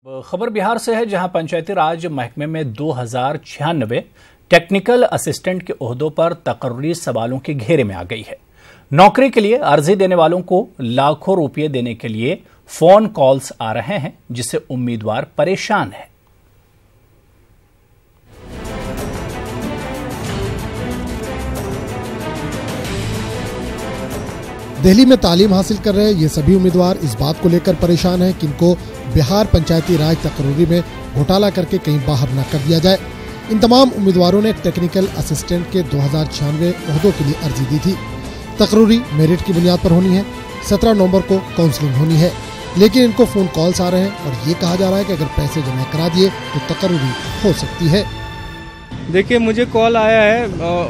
खबर बिहार से है, जहां पंचायती राज महकमे में 2096 टेक्निकल असिस्टेंट के ओहदों पर तकर्री सवालों के घेरे में आ गई है। नौकरी के लिए अर्जी देने वालों को लाखों रुपये देने के लिए फोन कॉल्स आ रहे हैं, जिससे उम्मीदवार परेशान है। दिल्ली में तालीम हासिल कर रहे ये सभी उम्मीदवार इस बात को लेकर परेशान हैं कि इनको बिहार पंचायती राज तकर्री में घोटाला करके कहीं बाहर न कर दिया जाए। इन तमाम उम्मीदवारों ने टेक्निकल असिस्टेंट के 2096 ओहदों के लिए अर्जी दी थी। तकर्री मेरिट की बुनियाद पर होनी है। 17 नवंबर को काउंसलिंग होनी है, लेकिन इनको फोन कॉल्स आ रहे हैं और ये कहा जा रहा है कि अगर पैसे जमा करा दिए तो तकर्री हो सकती है। देखिए, मुझे कॉल आया है,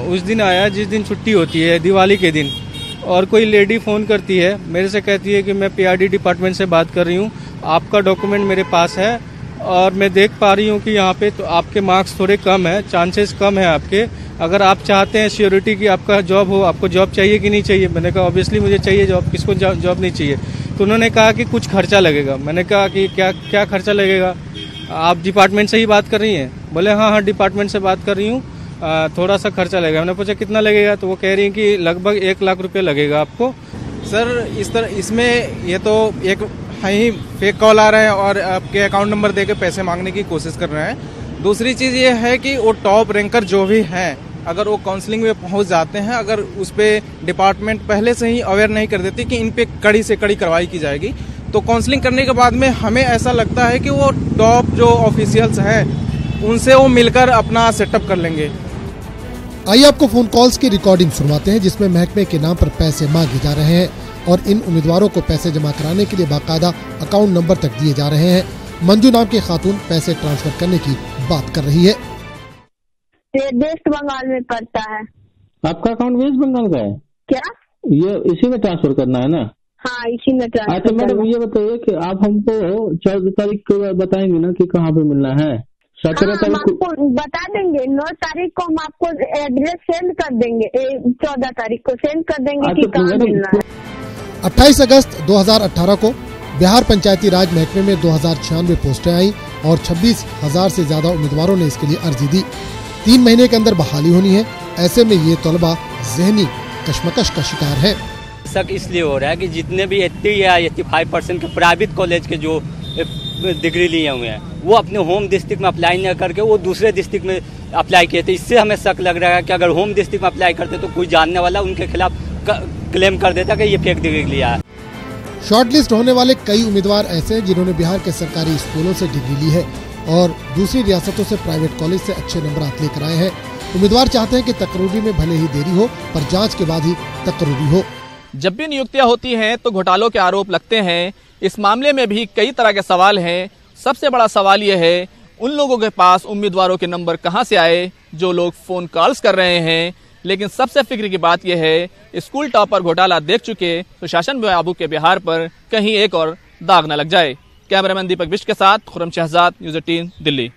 उस दिन आया जिस दिन छुट्टी होती है, दिवाली के दिन, और कोई लेडी फ़ोन करती है, मेरे से कहती है कि मैं पीआरडी डिपार्टमेंट से बात कर रही हूँ, आपका डॉक्यूमेंट मेरे पास है और मैं देख पा रही हूँ कि यहाँ पे तो आपके मार्क्स थोड़े कम है, चांसेस कम है आपके। अगर आप चाहते हैं श्योरिटी की आपका जॉब हो, आपको जॉब चाहिए कि नहीं चाहिए? मैंने कहा ऑब्वियसली मुझे चाहिए जॉब, किसको जॉब नहीं चाहिए? तो उन्होंने कहा कि कुछ खर्चा लगेगा। मैंने कहा कि क्या खर्चा लगेगा? आप डिपार्टमेंट से ही बात कर रही हैं? बोले हाँ डिपार्टमेंट से बात कर रही हूँ, थोड़ा सा खर्चा लगेगा। मैंने पूछा कितना लगेगा? तो वो कह रही हैं कि लगभग 1 लाख रुपए लगेगा आपको। सर इसमें ये तो एक ही फेक कॉल आ रहे हैं और आपके अकाउंट नंबर देके पैसे मांगने की कोशिश कर रहे हैं। दूसरी चीज़ ये है कि वो टॉप रैंकर जो भी हैं, अगर वो काउंसलिंग में पहुंच जाते हैं, अगर उस पर डिपार्टमेंट पहले से ही अवेयर नहीं कर देती कि इन पे कड़ी से कड़ी कार्रवाई की जाएगी, तो काउंसलिंग करने के बाद में हमें ऐसा लगता है कि वो टॉप जो ऑफिशियल्स हैं उनसे वो मिलकर अपना सेटअप कर लेंगे। आइए आपको फोन कॉल्स की रिकॉर्डिंग सुनवाते हैं, जिसमें महकमे के नाम पर पैसे मांगे जा रहे हैं और इन उम्मीदवारों को पैसे जमा कराने के लिए बाकायदा अकाउंट नंबर तक दिए जा रहे हैं। मंजू नाम की खातून पैसे ट्रांसफर करने की बात कर रही है। वेस्ट बंगाल में पड़ता है। आपका अकाउंट वेस्ट बंगाल का है क्या? ये इसी में ट्रांसफर करना है ना? हाँ, इसी में ट्रांसफर। अच्छा मैडम, ये बताइए कि आप हमको 14 तारीख को बताएंगे ना कि कहाँ पे मिलना है? 17 तारीख को बता देंगे। 9 तारीख को हम आपको एड्रेस सेंड कर देंगे, 14 तारीख को सेंड कर देंगे कि कहाँ मिलना है। 28 अगस्त 2018 को बिहार पंचायती राज महकमे में 2096 पोस्टें आई और 26,000 से ज्यादा उम्मीदवारों ने इसके लिए अर्जी दी। 3 महीने के अंदर बहाली होनी है। ऐसे में ये तलबा ज़हनी कशमकश का शिकार है। शक इसलिए हो रहा है कि जितने भी 80 या 85% के प्राइवेट कॉलेज के जो डिग्री लिए हुए हैं, वो अपने होम डिस्ट्रिक्ट में अप्लाई न करके वो दूसरे डिस्ट्रिक्ट में अप्लाई किए थे। इससे हमें शक लग रहा है कि अगर होम डिस्ट्रिक्ट में अप्लाई करते तो कोई जानने वाला उनके खिलाफ क्लेम कर देता कि ये फेक डिग्री लिया है। शॉर्टलिस्ट होने वाले कई उम्मीदवार ऐसे हैं जिन्होंने बिहार के सरकारी स्कूलों से डिग्री ली है और दूसरी रियासतों से प्राइवेट कॉलेज से अच्छे नंबर लेकर आए हैं। उम्मीदवार चाहते हैं कि तकर्री में भले ही देरी हो, पर जांच के बाद ही तकर्री हो। जब भी नियुक्तियां होती हैं तो घोटालों के आरोप लगते हैं। इस मामले में भी कई तरह के सवाल हैं। सबसे बड़ा सवाल यह है, उन लोगों के पास उम्मीदवारों के नंबर कहां से आए जो लोग फोन कॉल्स कर रहे हैं। लेकिन सबसे फिक्र की बात यह है, स्कूल टॉपर घोटाला देख चुके सुशासन बाबू के बिहार पर कहीं एक और दाग न लग जाए। कैमरामैन दीपक बिष्ट के साथ खुर्रम शहजाद, न्यूज़ 18 दिल्ली।